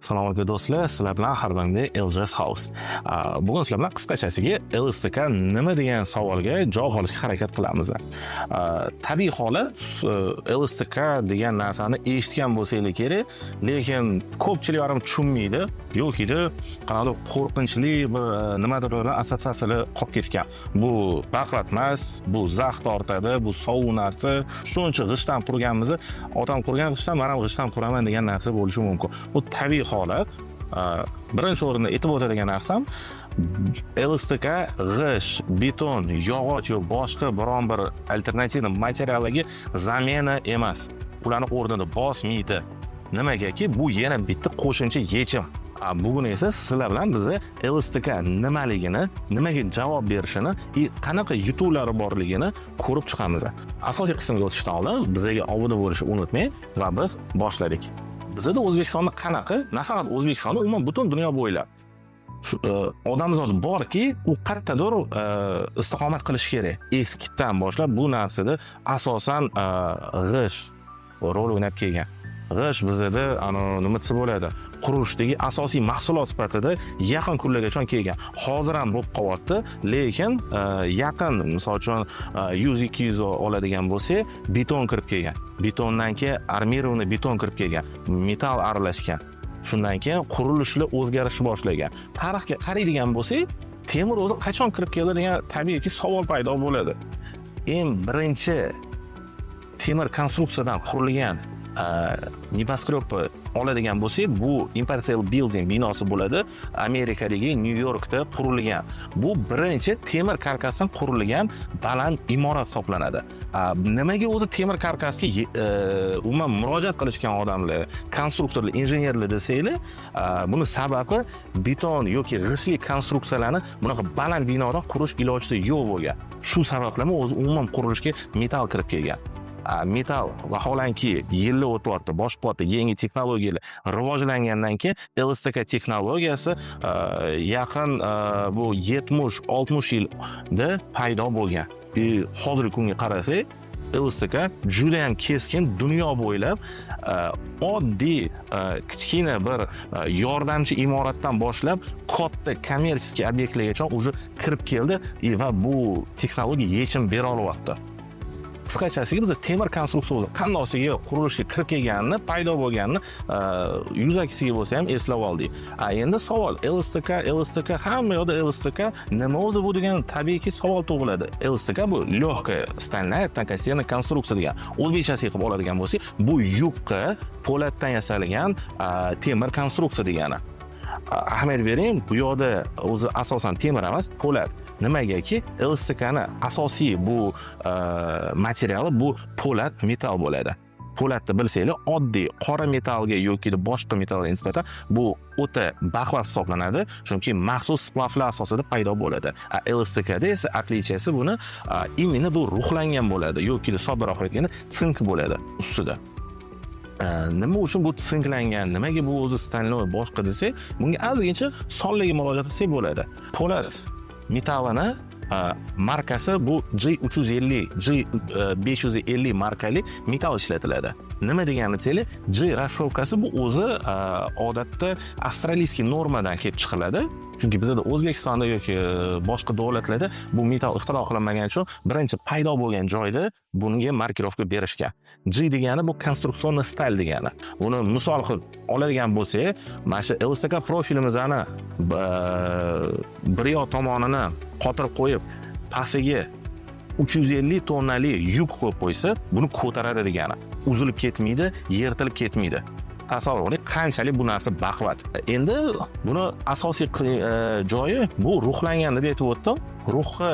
Assalomu alaykum do'stlar, sizlar bilan har doimgidek LJS House. Bugun sizlar bilan qisqachasiga LSTK nima degan savolga javob olishga harakat qilamiz. Tabiiy holat LSTK degan narsani eshitgan bo'lsangiz kerak, lekin ko'pchilik ham tushunmaydi yoki qanaqadir qo'rqinchli bir nimadir bilan assotsiatsiyalar qolib ketgan. Bu baquvvat emas, bu zax tortadi, bu sovuq narsa. Shuncha g'ishdan qurganmiz, otam qurgan g'ishdan, men ham g'ishdan quraman degan narsa bo'lishi mumkin. Bu tabiiy holat. Birinchi o'rinda e'tibor beradigan narsam LSTK g'ish, beton, yog'och yoki boshqa biron bir alternativ materiallarga zamena emas. Ularni o'rnida bosmaydi. Nimagaki bu yana bitta qo'shimcha yechim. Bugun esa sizlar bilan biz LSTK nimaligini, nimaga javob berishini, qanaqa yutuqlari borligini ko'rib chiqamiz. Asosiy qismga o'tishdan oldin bizga obuna bo'lishni unutmang va biz boshladik. Bizda O'zbekistonda qanaqa, nafaqat O'zbekistonda, umuman butun dunyo bo'ylab odamzod borki, u qayerdadir istiqomat qilish kerak. Eskidan boshlab bu narsada asosan g'ish rol o'ynab kelgan. G'ish bizda nima desa bo'ladi? Qurilishdagi asosiy mahsulot sifatida yaqin kunlargacha kelgan. Hozir ham bo'lib qolyapti, lekin yaqin, misol uchun 100-200 oladigan bo'lsa, beton kirib kelgan. Betondan keyin armirованный beton kirib kelgan. Metal aralashgan. Shundan keyin qurilishlar o'zgarishni boshlagan. Tarixga qaraydigan bo'lsak, temir o'zi qachon kirib keldi degan tabiiyki savol paydo bo'ladi. Eng birinchi temir konstruksiyadan qurilgan Nibaskrop oladigan bo'lsak, bu Empire State Building binosi bo'ladi. Amerikadagi New Yorkda qurilgan. Bu birinchi temir karkasdan qurilgan baland imorat hisoblanadi. Nimaga o'zi temir karkasga umuman murojaat qilishgan odamlar, konstruktorlar, injenerlar desanglar, buni sababi beton yoki g'ishli konstruksiyalarni bunaqa baland binodan qurish ilojisi yo'q bo'lgan. Shu sabablarni o'zi umuman qurilishga metal kirib kelgan. Metal vaholanki yillar o'tyapti, boshqa yangi texnologiyalar rivojlangandan keyin LSTK texnologiyasi yaqin bu 70-60 yilda paydo bo'lgan. Hozirgi kunga qarasak, LSTK juda ham keskin dunyo bo'ylab oddiy kichkina bir yordamchi imoratdan boshlab katta kommersiya obyektlargacha уже kirib keldi va bu texnologiya yechim bera olyapti. Qisqachasiga biz temir konstruksiya qandosiga qurilishga kirib kelganini, paydo bo'lganini yuzakisiga bo'lsa ham eslab oldik. Endi savol, LSTK hamma yoqda LSTK nima o'zi bu degan tabiiyki savol tug'iladi. LSTK bu легкая стальная тонкостенная konstruksiya degan. O'zbekchasiga qilib oladigan bo'lsak, bu yupqa po'latdan yasalgan temir konstruksiya degani. Ahamiyat bering, bu yoqda o'zi asosan temir emas, po'lat. Nimagaki LSTKni asosiy bu materiali bu po'lat metal bo'ladi. Po'latni bilsanglar, oddiy qora metalga yoki boshqa metalga nisbatan bu o'ta baquvvat hisoblanadi, chunki maxsus splavlar asosida paydo bo'ladi. LSTKda esa atlechiyasi buni imенно bu ruhlangan bo'ladi yoki soddaroq aytganda sink bo'ladi ustida. Nima uchun bu sinklangan, nimaga bu o'zi stanley boshqa desak, bunga ozgincha sonlarga murojaat qilsak bo'ladi. Po'lat metalini markasi bu G350, G550 markali metal ishlatiladi. Nima degani desanglar, G rashovkasi bu o'zi odatda avstraliyskiy normadan kelib chiqiladi. Chunki bizda O'zbekistonda yoki boshqa davlatlarda bu metal ixtiro qilinmagani uchun birinchi paydo bo'lgan joyda bunga markirovka berishgan. G degani bu konstruksion stal degani. Buni misol qilib oladigan bo'lsak, mana shu LSTK profilimizni bir yoq tomonini qotirib qo'yib, pastiga 350 tonnali yuk qo'yib qo'ysa, buni ko'taradi degani. Uzilib ketmaydi, yirtilib ketmaydi. Tasavvur qiling, qanchalik bu narsa baquvvat. Endi buni asosiy joyi bu ruhlangan deb aytib o'tdim. Ruhi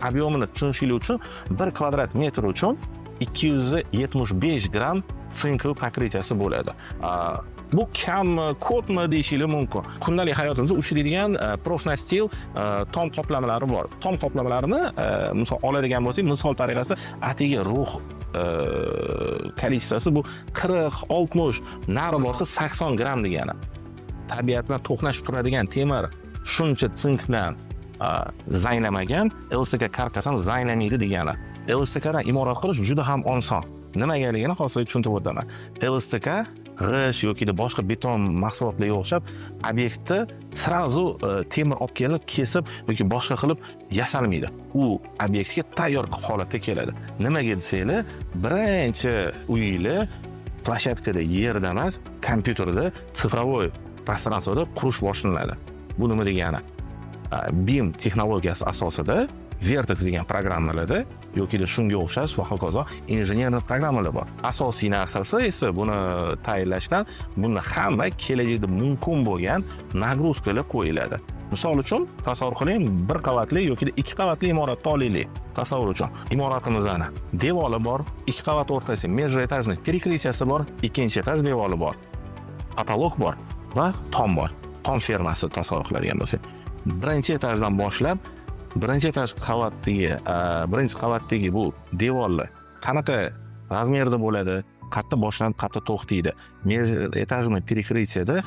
объемini tushunishingiz uchun 1 kvadrat metr uchun 275 gram sinkl pakritiyasi bo'ladi. Bu kam, ko'pmi deyishingiz mumkin. Kundalik hayotimizda uchraydigan profnastil tom qoplamalari bor. Tom qoplamalarni misol oladigan bo'lsak, misol tariqasida atiga rux kolичествоsi bu 40-60, nari borsa 80 gram degani. Tabiat bilan to'qnashib turadigan temir shuncha sink bilan zaynamagan, LSTK karkasini zaynamaydi degani. LSTK dan imorat qilish juda ham oson. Nimagaligini hozir tushuntirib o'taman. LSTK g'isht yoki boshqa beton mahsulotlarga o'xshab obyektni srazu temir olib kelib kesib yoki boshqa qilib yasalmaydi. U obyektga tayyor holatda keladi. Nimaga desanglar, birinchi uyinglar plashatkada yerda emas, kompyuterda sifrovoy prostransiyada qurish boshlanadi. Bu nima degani? BIM texnologiyasi asosida Vertex degan programmalarda yoki shunga o'xshash va hokazo injenerlik programmalar bor. Asosiy narsasi esa buni tayyorlashdan buni hamma kelajakda mumkin bo'lgan nagruzkalar qo'yiladi. Misol uchun tasavvur qiling, bir qavatli yoki ikki qavatli imoratni olaylik. Tasavvur uchun imoratimizning devori bor, ikki qavat o'rtasida межэtajный перекрытияsi bor, ikkinchi etaj devori bor, потолок bor va tom bor. Tom fermasi tasavvur qiladigan bo'lsak, birinchi etajdan boshlab birinchi qavatdagi bu devorlar qanaqa razmerda bo'ladi, qayerda boshlanib qayerda to'xtaydi. Etajni перекрытияda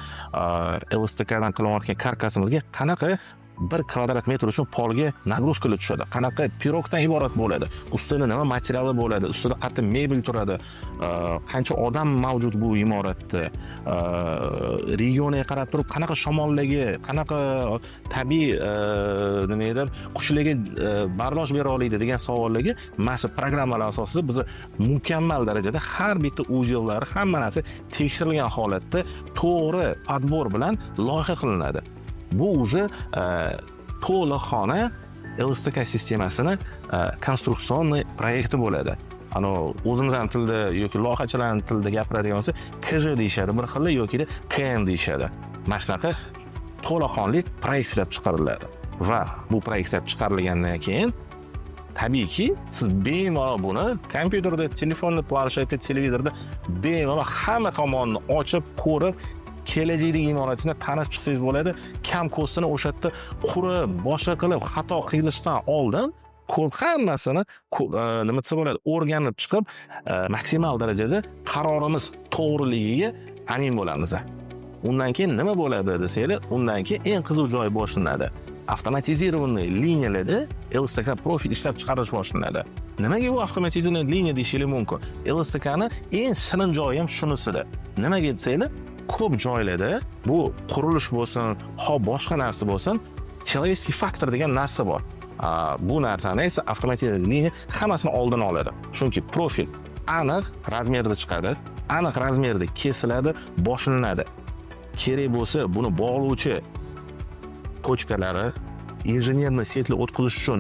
LSTKdan qilinayotgan karkasimizga qanaqa 1 kvadrat metr uchun polga nagruzkalar tushadi, qanaqa pirogdan iborat bo'ladi, ustida nima materiali bo'ladi, ustida qayerda mebel turadi, qancha odam mavjud bu imoratda, regionga qarab turib qanaqa shamolligi, qanaqa tabiiy nima edi, qushlarga bardosh bera oladi degan savollarga mana shu programmalar asosida biz mukammal darajada har bitta uzullari hamma narsa tekshirilgan holatda to'g'ri podbor bilan loyiha qilinadi. Bu уже to'liqxona LSTK sistemasini konstruksion proyekti bo'ladi. O'zimizning tilda yoki loyihachilarning tilida gapiradigan bo'lsa, KJ deyishadi bir xil yoki KM deyishadi. Mana shunaqa to'liqxonli proyekt ishlab chiqariladi. Va bu proyekt ishlab chiqarilgandan keyin tabiiyki siz bemalol buni kompyuterda, telefonda, planshetda, televizorda bemalol hamma tomonni ochib, ko'rib kelajakdagi imoratni tanib chiqsangiz bo'ladi. Kam kostini o'sha yerda qurib, boshqa qilib, xato qilishdan oldin hammasini nima desa bo'ladi, o'rganib chiqib, maksimal darajada qarorimiz to'g'riligiga amin bo'lamiz. Undan keyin nima bo'ladi desanglar, undan keyin eng qiziq joyi boshlanadi. Avtomatizirованный liniyalarda LSTK profil ishlab chiqarish boshlanadi. Nimaga bu avtomatizirованный liniya deyishingiz mumkin? LSTKni eng shirin joyi ham shunisida. Nimaga desanglar, ko'p joylarda bu qurilish bo'lsin, boshqa narsa bo'lsin, человеческий faktor degan narsa bor. Bu narsani esa avtomatizirованный liniya hammasini oldini oladi. Chunki profil aniq razmerda chiqadi, aniq razmerda kesiladi, boshlanadi. Kerak bo'lsa, buni bog'lovchi tochkalari, injenerniy setli o'tkazish uchun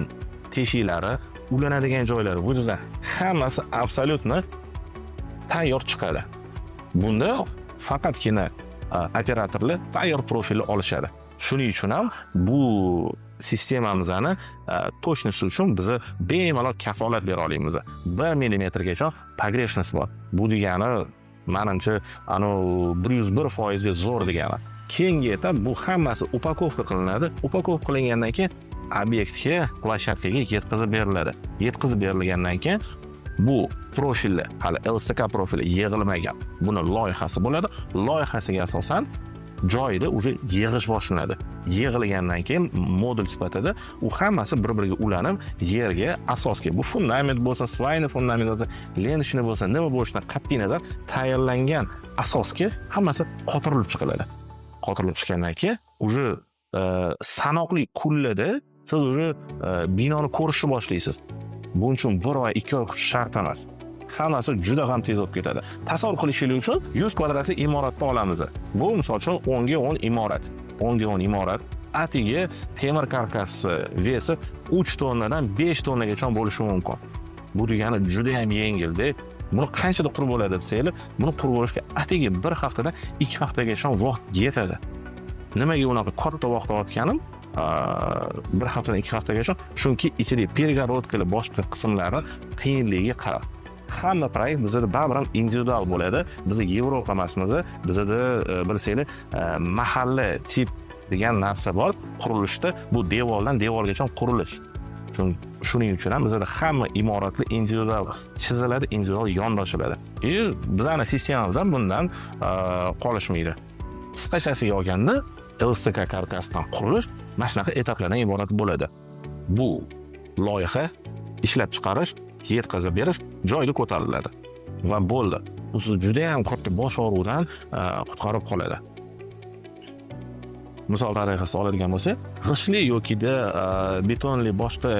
teshiklari, ulanadigan joylari, vujudlar hammasi absolyutni tayyor chiqadi. Bunda faqatgina operatorlar tayyor profilni olishadi. Shuning uchun ham bu sistemamizni точность uchun biz bemalol kafolat bera olamiz. 1 millimetrgacha pogreshность bor. Bu degani menimcha 101% ga zo'r degani. Keyingi etap bu hammasi upakovka qilinadi. Upakovka qilingandan keyin obyektga, plashatkaga yetkazib beriladi. Yetkazib berilgandan keyin bu profillar, hali LSTK profili yig'ilmagan. Buni loyihasi bo'ladi. Loyihasiga asosan joyida уже yig'ish boshlanadi. Yig'ilgandan keyin modul sifatida u hammasi bir-biriga ulanib, yerga, asosga, bu fundament bo'lsa, slayni fundament bo'lsa, lenishni bo'lsa, nima bo'lishidan qat'iy nazar tayyorlangan asosga hammasi qotirilib chiqiladi. Qotirilib chiqqandan keyin уже sanoqli kunlarda siz уже binoni ko'rishni boshlaysiz. Buning uchun 1 oy, 2 oy kutish shart emas. Hammasi juda ham tez o'tib ketadi. Tasavvur qilishingiz uchun 100 kvadratli imoratni olamiz. Bu misol uchun 10 ga 10 imorat. 10 ga 10 imorat. Atiga temir karkasi vesi 3 tonnadan 5 tonnagacha bo'lishi mumkin. Bu degani juda ham yengilda. Buni qanchada qurib bo'ladi desanglar, buni qurib bo'lishga atiga 1 haftadan 2 haftagacha vaqt yetadi. Nimaga unaqa katta vaqt olotganim? 1 haftadan 2 haftagacha, chunki ichidagi перегородкаlar boshqa qismlari qiyinligiga qarab. Hamma proyekt bizda baribir ham individual bo'ladi. Biz Yevropa emasmiz. Bizda bilsanglar mahalla tip degan narsa bor. Qurilishda bu devordan devorgacha qurilish. Shuning uchun ham bizda hamma imoratlar individual chiziladi, individual yondoshiladi. Bizning sistemamiz ham bundan qolishmaydi. Qisqachasiga olganda, LSTK karkasdan qurilish mana shunaqa etaplardan iborat bo'ladi. Bu loyiha ishlab chiqarish, yetkazib berish joyida ko'tariladi va bo'ldi. bu sizni juda ham katta bosh og'riqdan qutqarib qoladi. Misol tariqasida oladigan bo'lsak, g'ishtli yokida betonli boshqa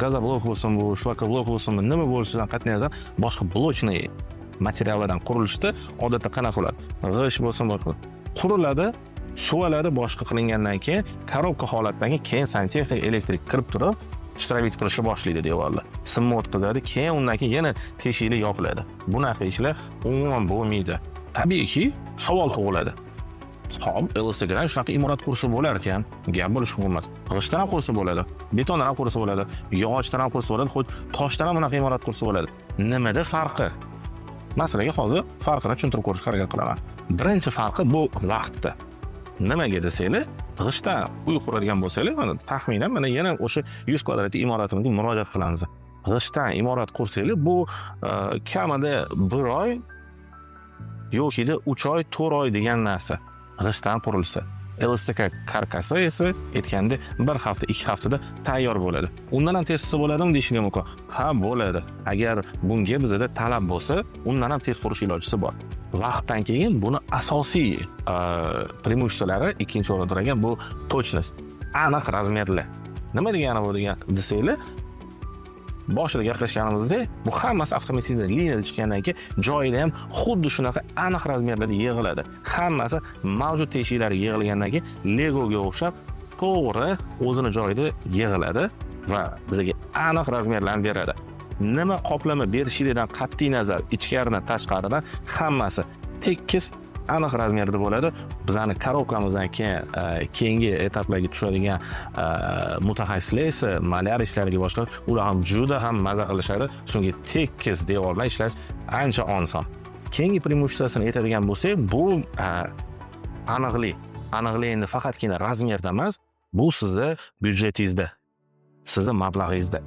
gazoblok bo'lsin, bu shvakoblok bo'lsin, nima bo'lishidan qat'iy nazar boshqa blochniy materiallardan qurilishda odatda qanaqa bo'ladi? G'isht bo'lsin, boshqa quriladi, suvaladi, boshqa qilingandan keyin korobka holatdan keyin santexnik elektrik kirib turib, shtrabit qilishni boshlaydi devorlar. Simni o'tkazadi, keyin undan keyin yana teshikli yopiladi. Bunaqa ishlar umuman bo'lmaydi. Tabiiyki, savol tug'iladi. Xo'p, LSTKdan shunaqa imorat kursi bo'lar ekan, gap bo'lishi bo'lmas. G'ishtdan ham kursi bo'ladi, betondan ham kursi bo'ladi, yog'ochdan ham kursi bo'ladi, xo'p, toshdan ham bunaqa imorat kursi bo'ladi. Nimada farqi? Masalaga hozir farqini tushuntirib ko'rishga harakat qilaman. Birinchi farqi bu vaqtda. Nimaga desanglar, g'ishtdan uy quradigan bo'lsanglar, mana taxminan mana yana o'sha 100 kvadratli imoratimizga murojaat qilamiz. G'ishtdan imorat qursanglar, bu kamida 1 oy yokida 3 oy, 4 oy degan narsa. G'ishtdan qurilsa. LSTK karkasi esa aytganda 1 hafta, 2 haftada tayyor bo'ladi. Undan ham tezkisi bo'ladimi deyishga mumkin. Ha, bo'ladi. Agar bunga bizda talab bo'lsa, undan ham tez qurish ilojisi bor. Vaqtdan keyin buni asosiy преимуществолari ikkinchi o'rinda turgan bu точность, aniq razmerlar. Nima degani bu desanglar, boshida gaplashganimizda bu hammasi avtomatizmdan liniyada chiqqandan keyin joyida ham xuddi shunaqa aniq razmerlarda yig'iladi. Hammasi mavjud teshiklar yig'ilgandan keyin Legoga o'xshab to'g'ri o'zini joyida yig'iladi va bizga aniq razmerlarni beradi. Nima qoplama berishidan qat'iy nazar, ichkaridan tashqaridan hammasi tekis aniq razmerda bo'ladi. Bizning korobkamizdan keyin keyingi etaplarga tushadigan mutaxassislar esa malyar ishlariga boshqa ular ham juda ham maza qilishadi. Shunga tekis devor bilan ishlash ancha oson. Keyingi преимуществосini aytadigan bo'lsak, bu aniqlik. Aniqlik endi faqatgina razmerda emas, bu sizni byudjetingizda, sizni mablag'ingizda.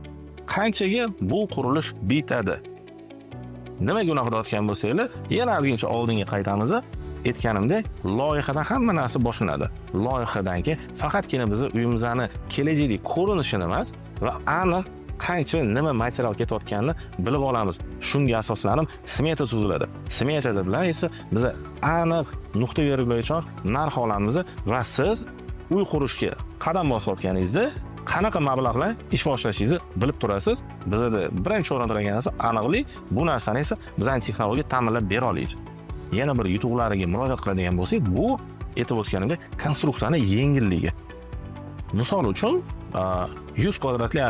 Qanchaga bu qurilish bitadi? Nimaga unaqa deyotgan bo'lsanglar, yana ozgincha oldinga qaytamiz. Aytganimdek, loyihadan hamma narsa boshlanadi. Loyihadan keyin faqatgina bizni uyimizni kelajakdagi ko'rinishini emas va aniq qancha nima material ketayotganini bilib olamiz. Shunga asoslanib smeta tuziladi. Smetada bilan esa biz aniq nuqta belgilovchi narx olamiz va siz uy qurishga qadam bosayotganingizda qanaqa mablag'lar ish boshlashingizni bilib turasiz. Bizda birinchi o'rinda turgan narsa aniqlik. Bu narsani esa bizning texnologiya ta'minlab bera oladi. Yana bir yutuqlariga murojaat qiladigan bo'lsak, bu aytib o'tganimdek konstruksiyani yengilligi. Misol uchun 100 kvadratli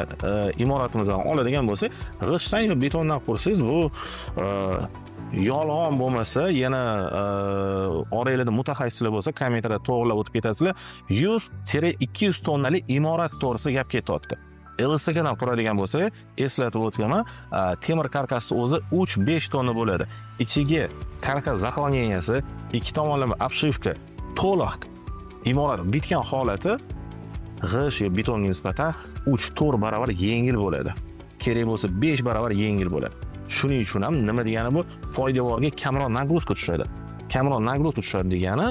imoratimizdan oladigan bo'lsak, g'ishtdan va betondan qursangiz, bu yolg'on bo'lmasa, yana oranglarda mutaxassislar bo'lsa, kommentariyada to'g'rilab o'tib ketasizlar, 100-200 tonnali imorat to'g'risida gap ketyapti. LSTKdan quradigan bo'lsa, eslatib o'tgaman, temir karkasi o'zi 3-5 tonna bo'ladi. Ichiga karkas zaxolniyasi, ikki tomonlama obshivka, to'liq imorat bitgan holati g'isht va betonga nisbatan 3-4 barobar yengil bo'ladi. Kerak bo'lsa 5 barobar yengil bo'ladi. Shuning uchun ham nima degani bu, poydevorga kamroq nagruska tushadi. Kamroq nagruska tushadi degani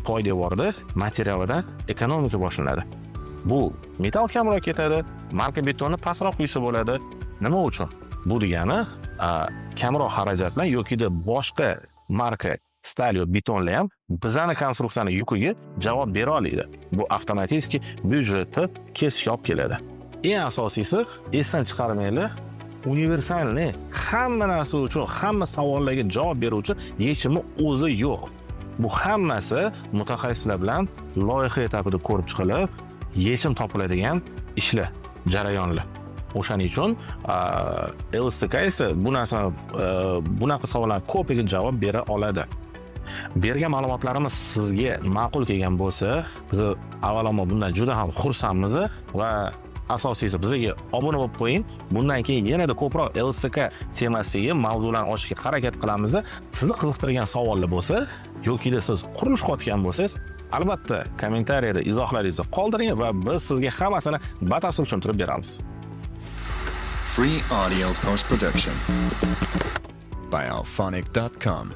poydevorda materialidan ekonomika boshlanadi. Bu metal kamroq ketadi, marka betonni pastroq quysa bo'ladi. Nima uchun? Bu degani kamroq xarajatlar yokida boshqa marka stal yo betonlar ham bizning konstruksiyani yukiga javob bera oladi. Bu avtomatik byudjetni kesishga olib keladi. Eng asosiysi, esdan chiqarmanglar, universalni hamma narsa uchun, hamma savollarga javob beruvchi yechimi o'zi yo'q. Bu hammasi mutaxassislar bilan loyiha etapida ko'rib chiqilib, yechim topiladigan ishlar, jarayonlar. O'shaning uchun LSTK esa bu narsani, bunaqa savollarga ko'piga javob bera oladi. Bergan ma'lumotlarimiz sizga ma'qul kelgan bo'lsa, biz avvalambor bundan juda ham xursandmiz va asosiysi bizga obuna bo'lib qo'ying. Bundan keyin yanada ko'proq LSTK temasidagi mavzularni ochishga harakat qilamiz. Sizni qiziqtirgan savollar bo'lsa yoki siz qurilish qilayotgan bo'lsangiz, albatta kommentariyada izohlaringizni qoldiring va biz sizga hammasini batafsil tushuntirib beramiz. Free audio post production by alphonic.com